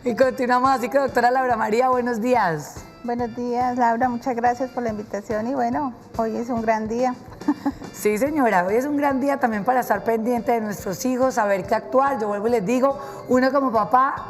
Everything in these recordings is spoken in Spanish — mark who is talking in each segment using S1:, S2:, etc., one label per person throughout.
S1: Y continuamos así que doctora Laura María, buenos días.
S2: Buenos días, Laura, muchas gracias por la invitación y bueno, hoy es un gran día.
S1: Sí, señora, hoy es un gran día también para estar pendiente de nuestros hijos, saber qué actuar. Yo vuelvo y les digo, uno como papá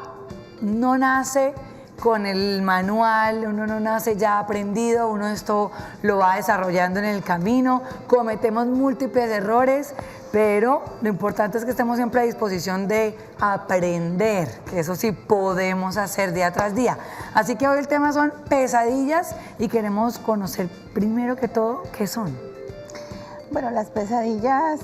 S1: no nace con el manual, uno no nace ya aprendido, uno esto lo va desarrollando en el camino, cometemos múltiples errores, pero lo importante es que estemos siempre a disposición de aprender, que eso sí podemos hacer día tras día. Así que hoy el tema son pesadillas y queremos conocer primero que todo qué son.
S2: Bueno, las pesadillas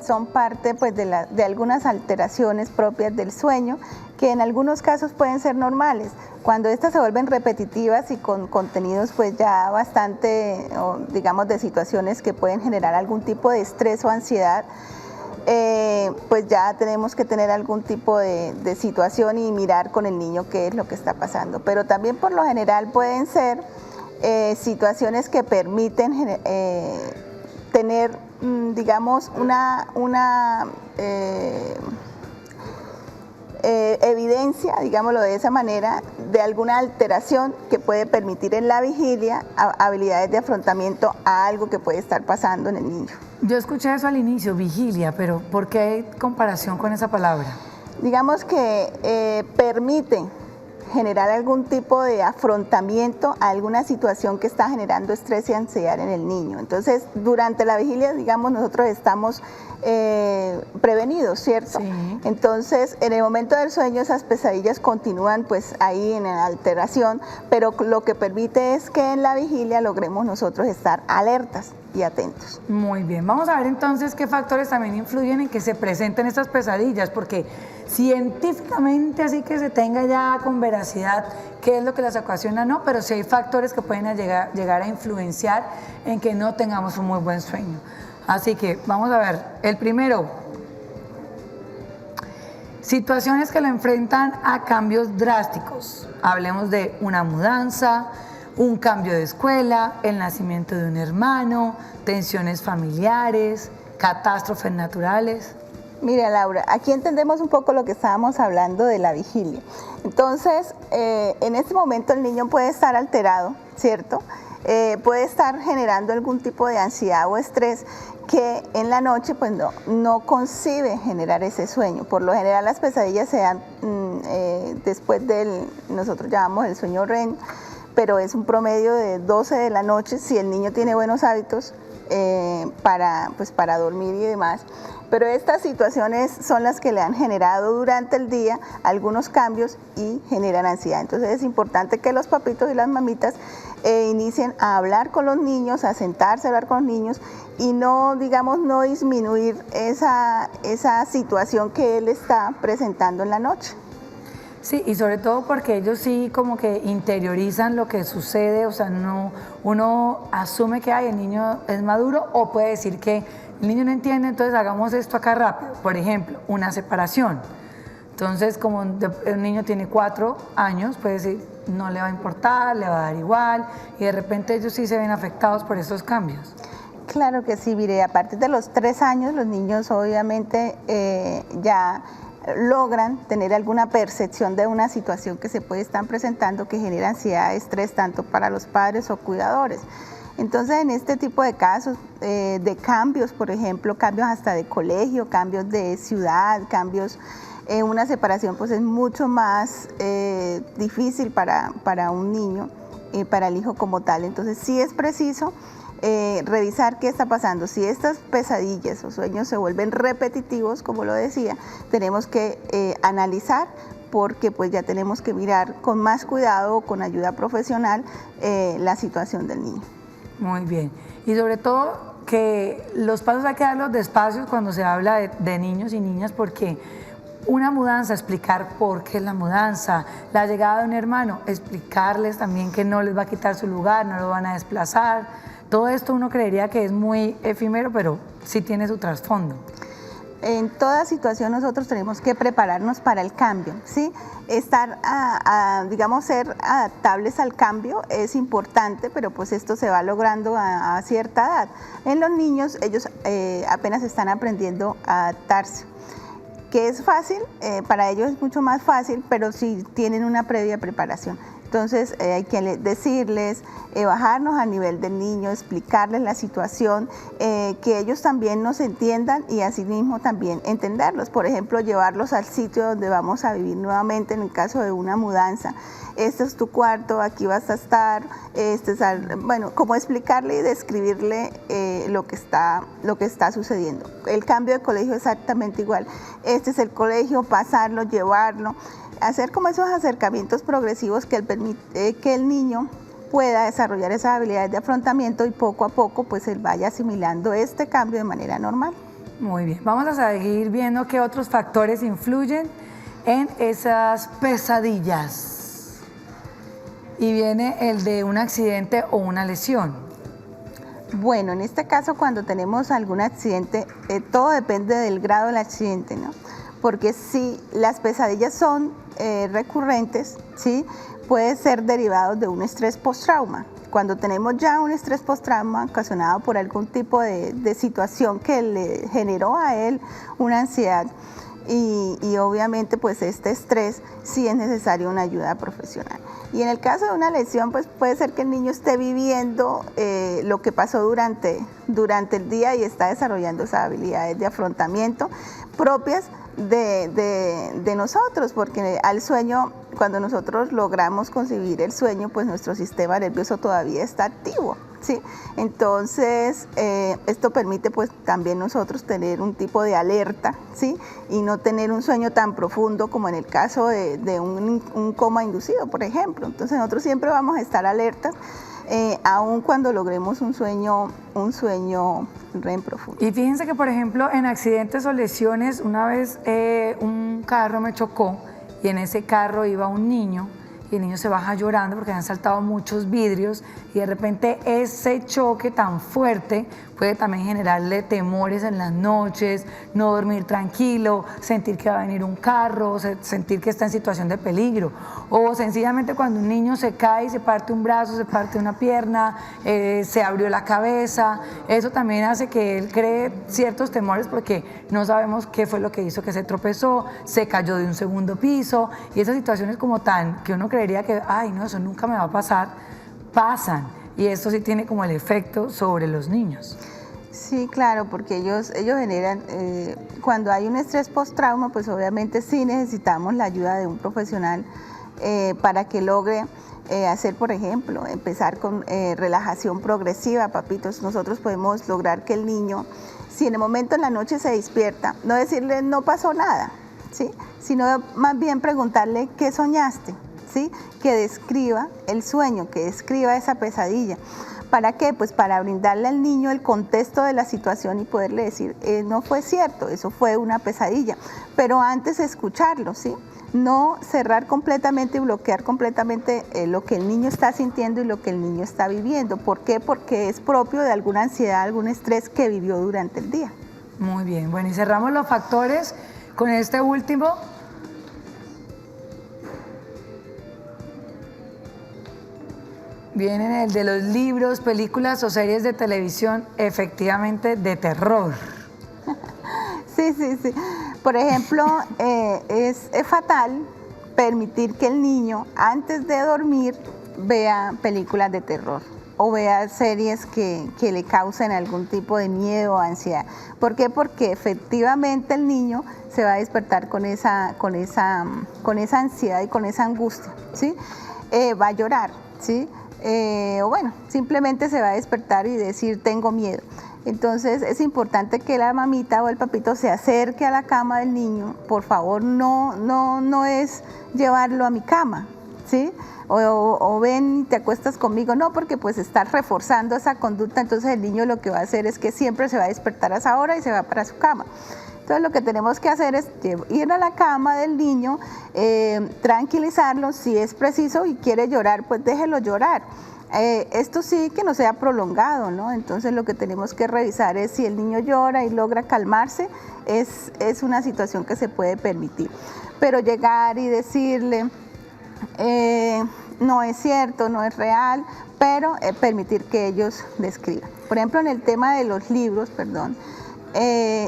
S2: son parte pues, de algunas alteraciones propias del sueño que en algunos casos pueden ser normales. Cuando estas se vuelven repetitivas y con contenidos pues ya bastante, digamos, de situaciones que pueden generar algún tipo de estrés o ansiedad, pues ya tenemos que tener algún tipo de situación y mirar con el niño qué es lo que está pasando. Pero también por lo general pueden ser situaciones que permiten tener, digamos, una evidencia, digámoslo de esa manera, de alguna alteración que puede permitir en la vigilia habilidades de afrontamiento a algo que puede estar pasando en el niño.
S1: Yo escuché eso al inicio, vigilia, pero ¿por qué comparación con esa palabra?
S2: Digamos que permite generar algún tipo de afrontamiento a alguna situación que está generando estrés y ansiedad en el niño. Entonces, durante la vigilia, digamos, nosotros estamos prevenidos, ¿cierto?
S1: Sí.
S2: Entonces, en el momento del sueño, esas pesadillas continúan pues ahí en la alteración, pero lo que permite es que en la vigilia logremos nosotros estar alertas y atentos.
S1: Muy bien, vamos a ver entonces qué factores también influyen en que se presenten estas pesadillas, porque científicamente así que se tenga ya con veracidad qué es lo que las ocasiona, no, pero sí hay factores que pueden llegar a influenciar en que no tengamos un muy buen sueño. Así que vamos a ver, el primero, situaciones que lo enfrentan a cambios drásticos. Hablemos de una mudanza, un cambio de escuela, el nacimiento de un hermano, tensiones familiares, catástrofes naturales.
S2: Mira, Laura, aquí entendemos un poco lo que estábamos hablando de la vigilia. Entonces, en este momento el niño puede estar alterado, ¿cierto? Puede estar generando algún tipo de ansiedad o estrés que en la noche pues no concibe generar ese sueño. Por lo general las pesadillas se dan después nosotros llamamos el sueño REM, pero es un promedio de 12 de la noche si el niño tiene buenos hábitos para dormir y demás. Pero estas situaciones son las que le han generado durante el día algunos cambios y generan ansiedad. Entonces es importante que los papitos y las mamitas inicien a hablar con los niños, a sentarse a hablar con los niños y no, digamos, no disminuir esa situación que él está presentando en la noche.
S1: Sí, y sobre todo porque ellos sí como que interiorizan lo que sucede, o sea, uno asume que el niño es maduro o puede decir que el niño no entiende, entonces hagamos esto acá rápido. Por ejemplo, una separación. Entonces, como un niño tiene 4 años, puede decir, no le va a importar, le va a dar igual, y de repente ellos sí se ven afectados por estos cambios.
S2: Claro que sí, mire, a partir de los 3 años los niños obviamente ya logran tener alguna percepción de una situación que se puede estar presentando que genera ansiedad, estrés tanto para los padres o cuidadores. Entonces, en este tipo de casos de cambios, por ejemplo, cambios hasta de colegio, cambios de ciudad, cambios en una separación, pues es mucho más difícil para un niño, para el hijo como tal. Entonces, sí es preciso revisar qué está pasando. Si estas pesadillas o sueños se vuelven repetitivos, como lo decía, tenemos que analizar porque pues ya tenemos que mirar con más cuidado o con ayuda profesional la situación del niño.
S1: Muy bien. Y sobre todo que los pasos hay que darlos despacios cuando se habla de niños y niñas, porque una mudanza, explicar por qué es la mudanza, la llegada de un hermano, explicarles también que no les va a quitar su lugar, no lo van a desplazar. Todo esto uno creería que es muy efímero, pero sí tiene su trasfondo.
S2: En toda situación nosotros tenemos que prepararnos para el cambio, ¿sí? Estar, digamos, ser adaptables al cambio es importante, pero pues esto se va logrando a cierta edad. En los niños, ellos apenas están aprendiendo a adaptarse. que es fácil, para ellos es mucho más fácil, pero sí tienen una previa preparación. Entonces hay que decirles, bajarnos a nivel del niño, explicarles la situación, que ellos también nos entiendan y asimismo también entenderlos. Por ejemplo, llevarlos al sitio donde vamos a vivir nuevamente en el caso de una mudanza. Este es tu cuarto, aquí vas a estar, bueno, como explicarle y describirle lo que está sucediendo. El cambio de colegio es exactamente igual. Este es el colegio, pasarlo, llevarlo. Hacer como esos acercamientos progresivos que el niño pueda desarrollar esas habilidades de afrontamiento y poco a poco pues él vaya asimilando este cambio de manera normal.
S1: Muy bien, vamos a seguir viendo qué otros factores influyen en esas pesadillas. Y viene el de un accidente o una lesión.
S2: Bueno, en este caso cuando tenemos algún accidente, todo depende del grado del accidente, ¿no? Porque si las pesadillas son recurrentes, ¿sí? Puede ser derivado de un estrés postrauma. Cuando tenemos ya un estrés postrauma ocasionado por algún tipo de situación que le generó a él una ansiedad y obviamente pues este estrés sí es necesario una ayuda profesional. Y en el caso de una lesión pues puede ser que el niño esté viviendo lo que pasó durante el día y está desarrollando esas habilidades de afrontamiento propias de nosotros, porque al sueño, cuando nosotros logramos concebir el sueño, pues nuestro sistema nervioso todavía está activo, ¿sí? Entonces, esto permite pues también nosotros tener un tipo de alerta, ¿sí? Y no tener un sueño tan profundo como en el caso de un coma inducido, por ejemplo. Entonces, nosotros siempre vamos a estar alertas, aun cuando logremos un sueño REM profundo.
S1: Y fíjense que, por ejemplo, en accidentes o lesiones, una vez un carro me chocó y en ese carro iba un niño y el niño se baja llorando porque han saltado muchos vidrios y de repente ese choque tan fuerte puede también generarle temores en las noches, no dormir tranquilo, sentir que va a venir un carro, sentir que está en situación de peligro. O sencillamente cuando un niño se cae y se parte un brazo, se parte una pierna, se abrió la cabeza, eso también hace que él cree ciertos temores porque no sabemos qué fue lo que hizo que se tropezó, se cayó de un segundo piso y esas situaciones como tan que uno creería que, ay no, eso nunca me va a pasar, pasan. Y esto sí tiene como el efecto sobre los niños.
S2: Sí, claro, porque ellos generan, cuando hay un estrés post-trauma, pues obviamente sí necesitamos la ayuda de un profesional para que logre hacer, por ejemplo, empezar con relajación progresiva, papitos. Nosotros podemos lograr que el niño, si en el momento en la noche se despierta, no decirle no pasó nada, ¿sí? Sino más bien preguntarle qué soñaste, ¿sí? Que describa el sueño, que describa esa pesadilla. ¿Para qué? Pues para brindarle al niño el contexto de la situación y poderle decir, no fue cierto, eso fue una pesadilla, pero antes escucharlo, ¿sí? No cerrar completamente y bloquear completamente lo que el niño está sintiendo y lo que el niño está viviendo. ¿Por qué? Porque es propio de alguna ansiedad, algún estrés que vivió durante el día.
S1: Muy bien, bueno, y cerramos los factores con este último. Vienen el de los libros, películas o series de televisión, efectivamente de terror.
S2: Sí. Por ejemplo, es fatal permitir que el niño antes de dormir vea películas de terror o vea series que le causen algún tipo de miedo o ansiedad. ¿Por qué? Porque efectivamente el niño se va a despertar con esa ansiedad y con esa angustia, ¿sí? Va a llorar, ¿sí? O bueno, simplemente se va a despertar y decir tengo miedo. Entonces es importante que la mamita o el papito se acerque a la cama del niño. Por favor, no es llevarlo a mi cama, ¿sí? O ven y te acuestas conmigo, no, porque pues estás reforzando esa conducta, entonces el niño lo que va a hacer es que siempre se va a despertar a esa hora y se va para su cama. Entonces lo que tenemos que hacer es ir a la cama del niño, tranquilizarlo, si es preciso y quiere llorar, pues déjelo llorar. Esto sí que no sea prolongado, ¿no? Entonces lo que tenemos que revisar es si el niño llora y logra calmarse, es una situación que se puede permitir. Pero llegar y decirle, no es cierto, no es real, pero permitir que ellos describan. Por ejemplo, en el tema de los libros,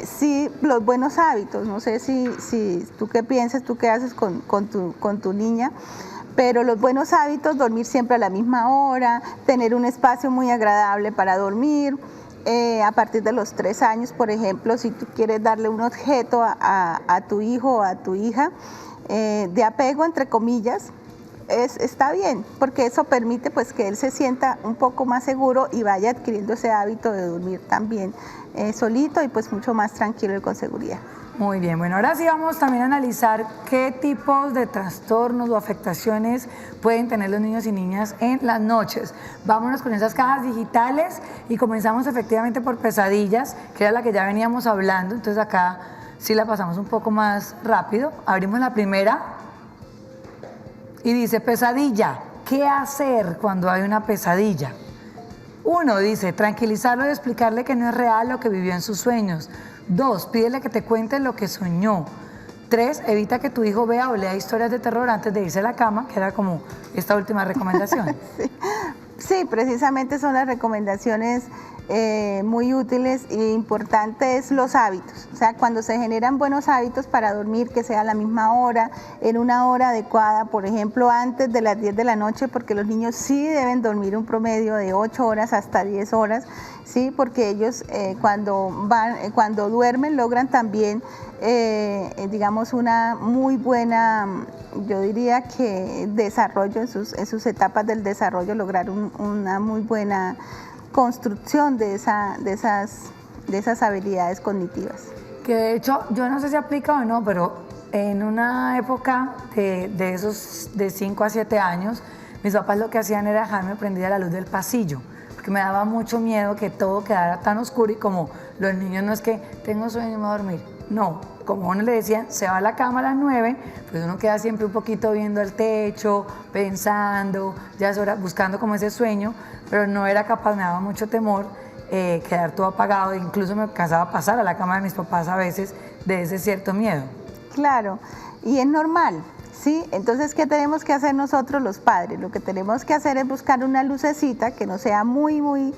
S2: Sí, los buenos hábitos, no sé si tú qué piensas, tú qué haces con tu niña, pero los buenos hábitos, dormir siempre a la misma hora, tener un espacio muy agradable para dormir. A partir de los 3 años, por ejemplo, si tú quieres darle un objeto a tu hijo o a tu hija, de apego, entre comillas, está bien, porque eso permite pues que él se sienta un poco más seguro y vaya adquiriendo ese hábito de dormir también solito y pues mucho más tranquilo y con seguridad.
S1: Muy bien, bueno, ahora sí vamos también a analizar qué tipos de trastornos o afectaciones pueden tener los niños y niñas en las noches. Vámonos con esas cajas digitales y comenzamos efectivamente por pesadillas, que era la que ya veníamos hablando, entonces acá sí la pasamos un poco más rápido. Abrimos la primera y dice pesadilla, ¿qué hacer cuando hay una pesadilla? 1, dice tranquilizarlo y explicarle que no es real lo que vivió en sus sueños. 2, pídele que te cuente lo que soñó. 3, evita que tu hijo vea o lea historias de terror antes de irse a la cama, que era como esta última recomendación.
S2: Sí, precisamente son las recomendaciones muy útiles e importantes los hábitos. O sea, cuando se generan buenos hábitos para dormir, que sea a la misma hora, en una hora adecuada, por ejemplo, antes de las 10 de la noche, porque los niños sí deben dormir un promedio de 8 horas hasta 10 horas, ¿sí? Porque ellos cuando duermen logran también, digamos, una muy buena, yo diría que desarrollo en sus etapas del desarrollo, lograr una muy buena construcción de esas habilidades cognitivas.
S1: Que de hecho, yo no sé si aplica o no, pero en una época de esos de 5 a 7 años, mis papás lo que hacían era dejarme prendida la luz del pasillo, porque me daba mucho miedo que todo quedara tan oscuro y como los niños no es que tengo sueño y me voy a dormir, no, como uno le decía, se va a la cama a las 9, pues uno queda siempre un poquito viendo el techo, pensando, ya es hora, buscando como ese sueño, pero no era capaz, me daba mucho temor quedar todo apagado, incluso me cansaba a pasar a la cama de mis papás a veces de ese cierto miedo.
S2: Claro, y es normal, ¿sí? Entonces, ¿qué tenemos que hacer nosotros los padres? Lo que tenemos que hacer es buscar una lucecita que no sea muy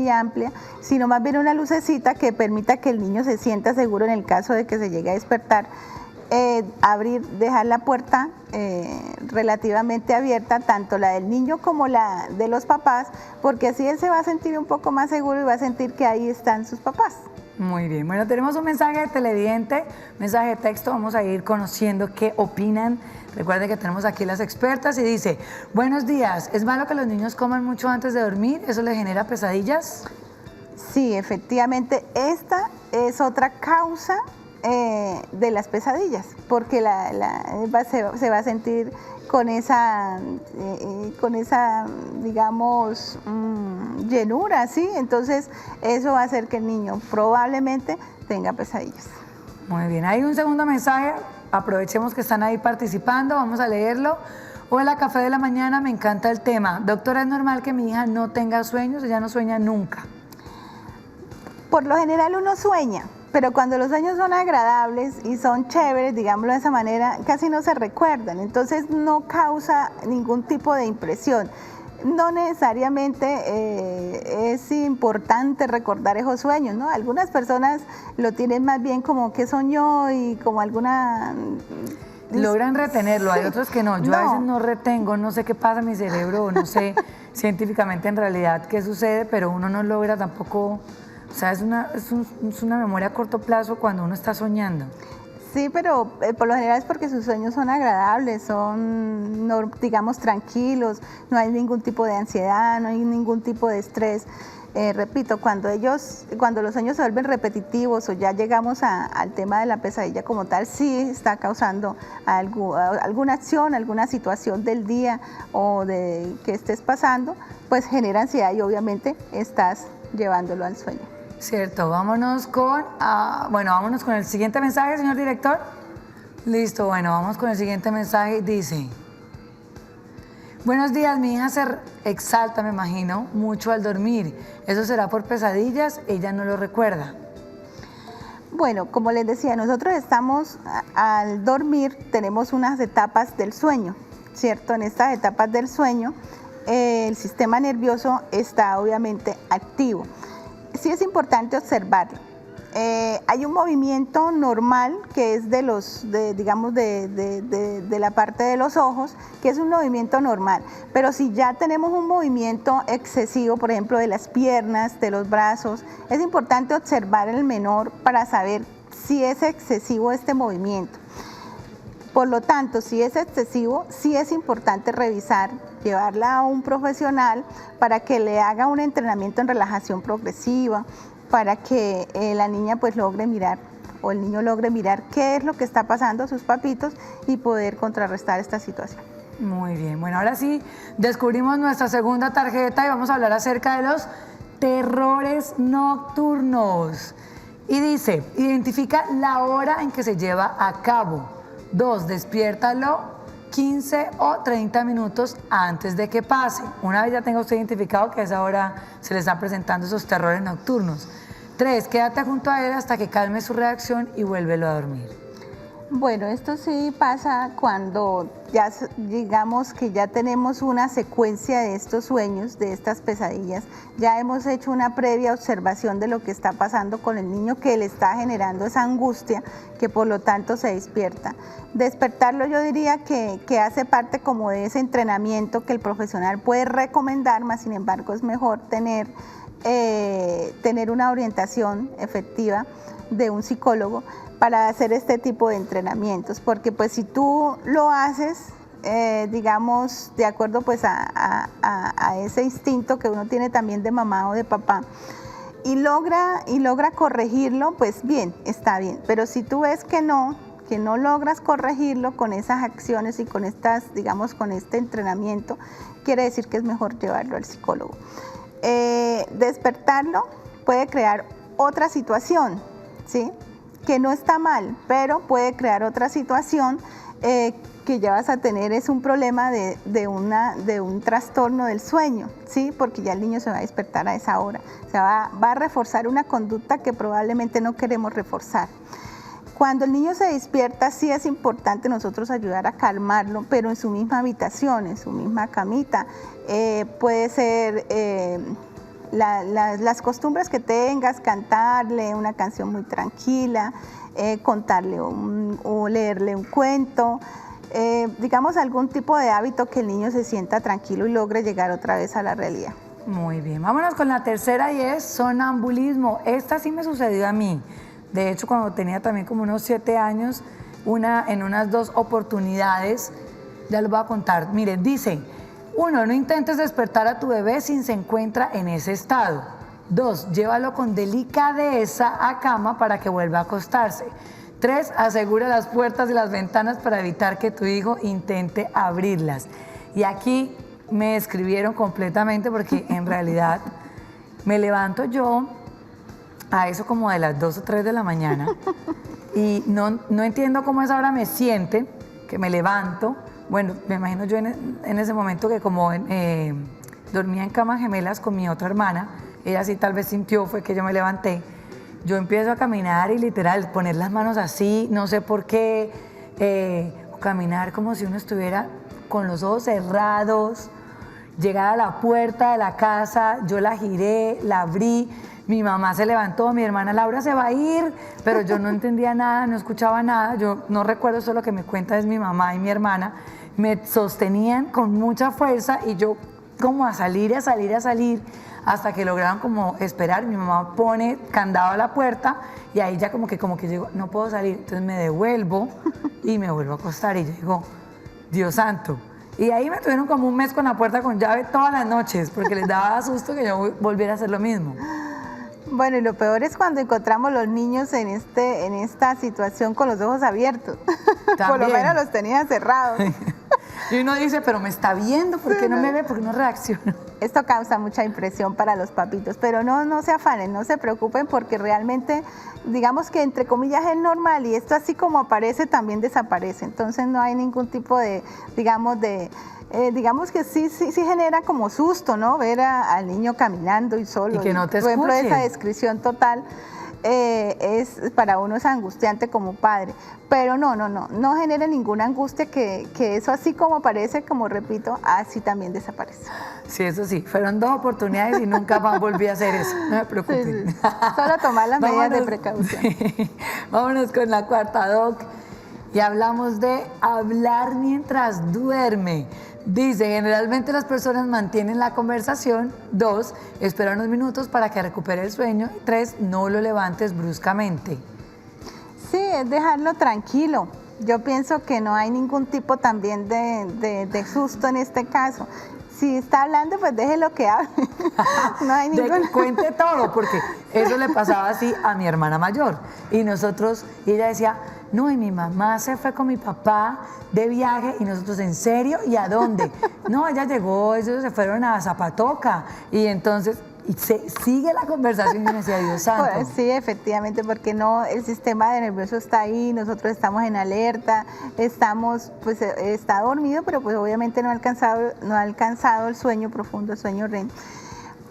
S2: amplia, sino más bien una lucecita que permita que el niño se sienta seguro en el caso de que se llegue a despertar. Dejar la puerta relativamente abierta, tanto la del niño como la de los papás, porque así él se va a sentir un poco más seguro y va a sentir que ahí están sus papás.
S1: Muy bien, bueno, tenemos un mensaje de televidente, mensaje de texto, vamos a ir conociendo qué opinan. Recuerden que tenemos aquí las expertas y dice, buenos días, ¿es malo que los niños coman mucho antes de dormir? ¿Eso les genera pesadillas?
S2: Sí, efectivamente, esta es otra causa de las pesadillas, porque se va a sentir con esa digamos, llenura, ¿sí? Entonces, eso va a hacer que el niño probablemente tenga pesadillas.
S1: Muy bien, hay un segundo mensaje, aprovechemos que están ahí participando, vamos a leerlo. Hola, Café de la Mañana, me encanta el tema. Doctora, ¿es normal que mi hija no tenga sueños? Ella no sueña nunca.
S2: Por lo general uno sueña, pero cuando los sueños son agradables y son chéveres, digámoslo de esa manera, casi no se recuerdan, entonces no causa ningún tipo de impresión. No necesariamente es importante recordar esos sueños, ¿no? Algunas personas lo tienen más bien como que soñó y como alguna...
S1: Logran retenerlo, hay otros que no. Yo a veces no retengo, no sé qué pasa en mi cerebro, no sé científicamente en realidad qué sucede, pero uno no logra tampoco... O sea, es una memoria a corto plazo cuando uno está soñando.
S2: Sí, pero por lo general es porque sus sueños son agradables, son, digamos, tranquilos, no hay ningún tipo de ansiedad, no hay ningún tipo de estrés. Repito, cuando los sueños se vuelven repetitivos o ya llegamos al tema de la pesadilla como tal, sí está causando alguna acción, alguna situación del día o de que estés pasando, pues genera ansiedad y obviamente estás llevándolo al sueño.
S1: Cierto, vámonos con el siguiente mensaje, señor director. Listo, bueno, vamos con el siguiente mensaje. Dice, buenos días, mi hija se exalta, me imagino, mucho al dormir. ¿Eso será por pesadillas? Ella no lo recuerda.
S2: Bueno, como les decía, nosotros al dormir tenemos unas etapas del sueño, ¿cierto? En estas etapas del sueño el sistema nervioso está obviamente activo. Sí es importante observarlo. Hay un movimiento normal que es digamos, de la parte de los ojos, que es un movimiento normal. Pero si ya tenemos un movimiento excesivo, por ejemplo, de las piernas, de los brazos, es importante observar al menor para saber si es excesivo este movimiento. Por lo tanto, si es excesivo, sí es importante revisar, llevarla a un profesional para que le haga un entrenamiento en relajación progresiva, para que la niña pues logre mirar o el niño logre mirar qué es lo que está pasando a sus papitos y poder contrarrestar esta situación.
S1: Muy bien, bueno, ahora sí descubrimos nuestra segunda tarjeta y vamos a hablar acerca de los terrores nocturnos. Y dice, identifica la hora en que se lleva a cabo. 2, despiértalo 15 o 30 minutos antes de que pase. Una vez ya tenga usted identificado que a esa hora se le están presentando esos terrores nocturnos. 3, quédate junto a él hasta que calme su reacción y vuélvelo a dormir.
S2: Bueno, esto sí pasa cuando ya digamos que ya tenemos una secuencia de estos sueños, de estas pesadillas. Ya hemos hecho una previa observación de lo que está pasando con el niño, que le está generando esa angustia, que por lo tanto se despierta. Despertarlo yo diría que hace parte como de ese entrenamiento que el profesional puede recomendar, más sin embargo es mejor tener una orientación efectiva de un psicólogo para hacer este tipo de entrenamientos, porque pues si tú lo haces, digamos, de acuerdo pues a ese instinto que uno tiene también de mamá o de papá, y logra corregirlo, pues bien, está bien, pero si tú ves que no logras corregirlo con esas acciones y con estas, digamos, con este entrenamiento, quiere decir que es mejor llevarlo al psicólogo. Despertarlo puede crear otra situación, ¿sí?, que no está mal, pero puede crear otra situación que ya vas a tener, es un problema de un trastorno del sueño, ¿sí? Porque ya el niño se va a despertar a esa hora, o sea, va a reforzar una conducta que probablemente no queremos reforzar. Cuando el niño se despierta, sí es importante nosotros ayudar a calmarlo, pero en su misma habitación, en su misma camita. Puede ser las costumbres que tengas, cantarle una canción muy tranquila, contarle o leerle un cuento, digamos algún tipo de hábito que el niño se sienta tranquilo y logre llegar otra vez a la realidad.
S1: Muy bien, vámonos con la tercera y es sonambulismo. Esta sí me sucedió a mí. De hecho, cuando tenía también como unos 7 años, en unas 2 oportunidades, ya les voy a contar. Miren, dice, 1, no intentes despertar a tu bebé si se encuentra en ese estado. 2, llévalo con delicadeza a cama para que vuelva a acostarse. 3, asegura las puertas y las ventanas para evitar que tu hijo intente abrirlas. Y aquí me escribieron completamente porque en realidad me levanto yo a eso como de las 2 o 3 de la mañana y no entiendo cómo a esa hora me siente, que me levanto. Bueno, me imagino yo en ese momento que como dormía en camas gemelas con mi otra hermana, ella sí tal vez sintió, fue que yo me levanté. Yo empiezo a caminar y literal poner las manos así, no sé por qué, caminar como si uno estuviera con los ojos cerrados, llegar a la puerta de la casa, yo la giré, la abrí, mi mamá se levantó, mi hermana Laura se va a ir, pero yo no entendía nada, no escuchaba nada, yo no recuerdo, eso lo que me cuenta es mi mamá y mi hermana, me sostenían con mucha fuerza y yo como a salir, hasta que lograron como esperar, mi mamá pone candado a la puerta y ahí ya como que yo digo, no puedo salir, entonces me devuelvo y me vuelvo a acostar y yo digo, Dios santo. Y ahí me tuvieron como un mes con la puerta con llave todas las noches, porque les daba susto que yo volviera a hacer lo mismo.
S2: Bueno, y lo peor es cuando encontramos los niños en esta situación con los ojos abiertos. Por lo menos los tenía cerrados.
S1: Y uno dice, pero me está viendo, ¿por qué no me ve? ¿Por qué no reacciona?
S2: Esto causa mucha impresión para los papitos, pero no se afanen, no se preocupen porque realmente, digamos que entre comillas es normal y esto así como aparece también desaparece, entonces no hay ningún tipo de, digamos que sí genera como susto, ¿no? Ver al niño caminando y solo.
S1: Y que no te
S2: por ejemplo,
S1: escuche.
S2: esa descripción total. es para uno es angustiante como padre, pero no genera ninguna angustia, que eso así como aparece, como repito, así también desaparece.
S1: Sí, eso sí, fueron 2 oportunidades y nunca más volví a hacer eso, no me preocupen.
S2: Sí. Solo tomar las medidas de
S1: Vámonos,
S2: precaución.
S1: sí. Vámonos con la cuarta, Doc, y hablamos de hablar mientras duerme. Dice, generalmente las personas mantienen la conversación. 2, espera unos minutos para que recupere el sueño. 3, no lo levantes bruscamente.
S2: Sí, es dejarlo tranquilo. Yo pienso que no hay ningún tipo también de susto en este caso. Si está hablando, pues déjelo que hable. No hay
S1: De
S2: ningún...
S1: que cuente todo, porque eso le pasaba así a mi hermana mayor. Y ella decía, no, y mi mamá se fue con mi papá de viaje, y nosotros, ¿en serio? ¿Y a dónde? No, ella llegó, ellos se fueron a Zapatoca. Y entonces sigue la conversación y me decía, Dios santo.
S2: Pues sí, efectivamente, porque el sistema nervioso está ahí, nosotros estamos en alerta, pues está dormido, pero pues obviamente no ha alcanzado el sueño profundo, el sueño REM.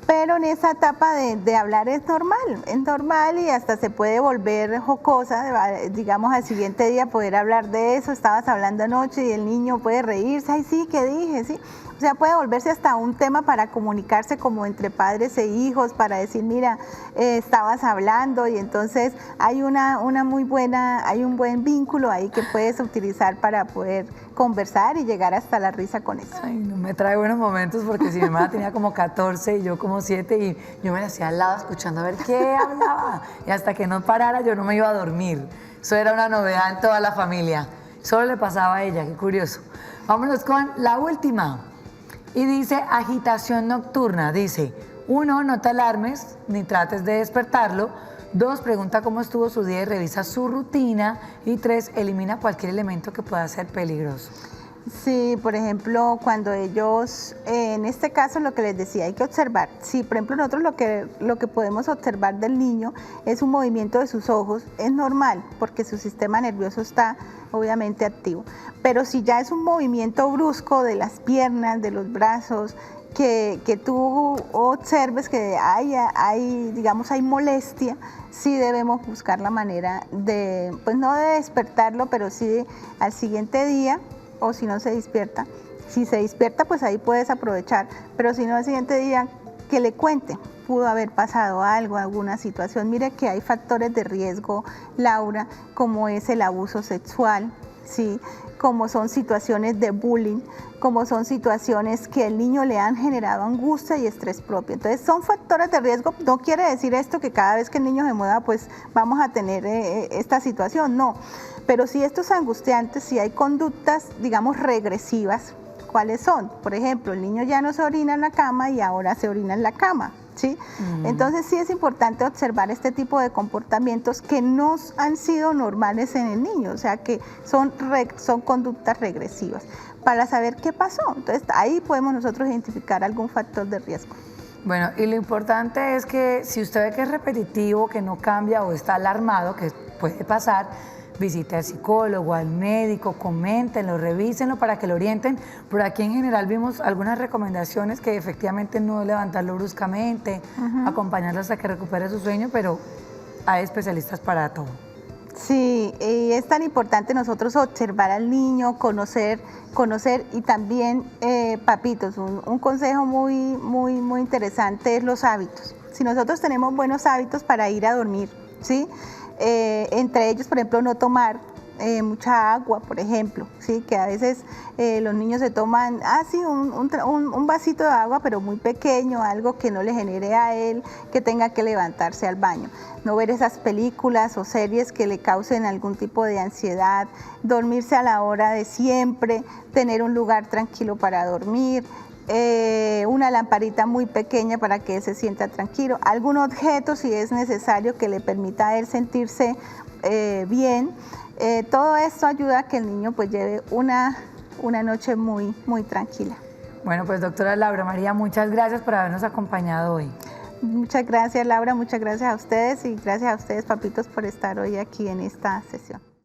S2: Pero en esa etapa de hablar es normal y hasta se puede volver jocosa, digamos al siguiente día poder hablar de eso, estabas hablando anoche y el niño puede reírse, ay sí, ¿qué dije? Sí. O sea, puede volverse hasta un tema para comunicarse como entre padres e hijos, para decir, mira, estabas hablando, y entonces hay hay un buen vínculo ahí que puedes utilizar para poder conversar y llegar hasta la risa con eso.
S1: Ay, no me trae buenos momentos, porque si mi mamá tenía como 14 y yo como 7, y yo me la hacía al lado escuchando a ver qué hablaba, y hasta que no parara yo no me iba a dormir. Eso era una novedad en toda la familia, solo le pasaba a ella, qué curioso. Vámonos con la última. Y dice, agitación nocturna. Dice, 1, no te alarmes ni trates de despertarlo. 2, pregunta cómo estuvo su día y revisa su rutina. Y 3, elimina cualquier elemento que pueda ser peligroso.
S2: Sí, por ejemplo, cuando ellos, en este caso lo que les decía, hay que observar. Sí, por ejemplo, nosotros lo que podemos observar del niño es un movimiento de sus ojos, es normal, porque su sistema nervioso está obviamente activo. Pero si ya es un movimiento brusco de las piernas, de los brazos, que tú observes que hay molestia, sí debemos buscar la manera de, pues no de despertarlo, pero sí al siguiente día, o si no se despierta. Si se despierta, pues ahí puedes aprovechar, pero si no, al siguiente día que le cuente, pudo haber pasado algo, alguna situación. Mire que hay factores de riesgo, Laura, como es el abuso sexual, ¿sí? Como son situaciones de bullying, como son situaciones que el niño le han generado angustia y estrés propio. Entonces son factores de riesgo. No quiere decir esto que cada vez que el niño se mueva pues vamos a tener esta situación, no. Pero si esto es angustiante, si hay conductas, digamos, regresivas, ¿cuáles son? Por ejemplo, el niño ya no se orina en la cama y ahora se orina en la cama, ¿sí? Entonces sí es importante observar este tipo de comportamientos que no han sido normales en el niño, o sea que son conductas regresivas, para saber qué pasó. Entonces ahí podemos nosotros identificar algún factor de riesgo.
S1: Bueno, y lo importante es que si usted ve que es repetitivo, que no cambia o está alarmado, que puede pasar, visite al psicólogo, al médico, coméntenlo, revísenlo para que lo orienten. Por aquí en general vimos algunas recomendaciones, que efectivamente no levantarlo bruscamente, acompañarlo hasta que recupere su sueño, pero hay especialistas para todo.
S2: Sí, y es tan importante nosotros observar al niño, conocer y también, papitos, un consejo muy interesante es los hábitos. Si nosotros tenemos buenos hábitos para ir a dormir, ¿sí? Entre ellos, por ejemplo, no tomar mucha agua, por ejemplo, ¿sí? Que a veces los niños se toman un vasito de agua, pero muy pequeño, algo que no le genere a él que tenga que levantarse al baño. No ver esas películas o series que le causen algún tipo de ansiedad, dormirse a la hora de siempre, tener un lugar tranquilo para dormir, una lamparita muy pequeña para que él se sienta tranquilo, algún objeto si es necesario que le permita a él sentirse bien. Todo esto ayuda a que el niño pues lleve una noche muy tranquila.
S1: Bueno, pues doctora Laura María, muchas gracias por habernos acompañado hoy.
S2: Muchas gracias, Laura, muchas gracias a ustedes y gracias a ustedes, papitos, por estar hoy aquí en esta sesión.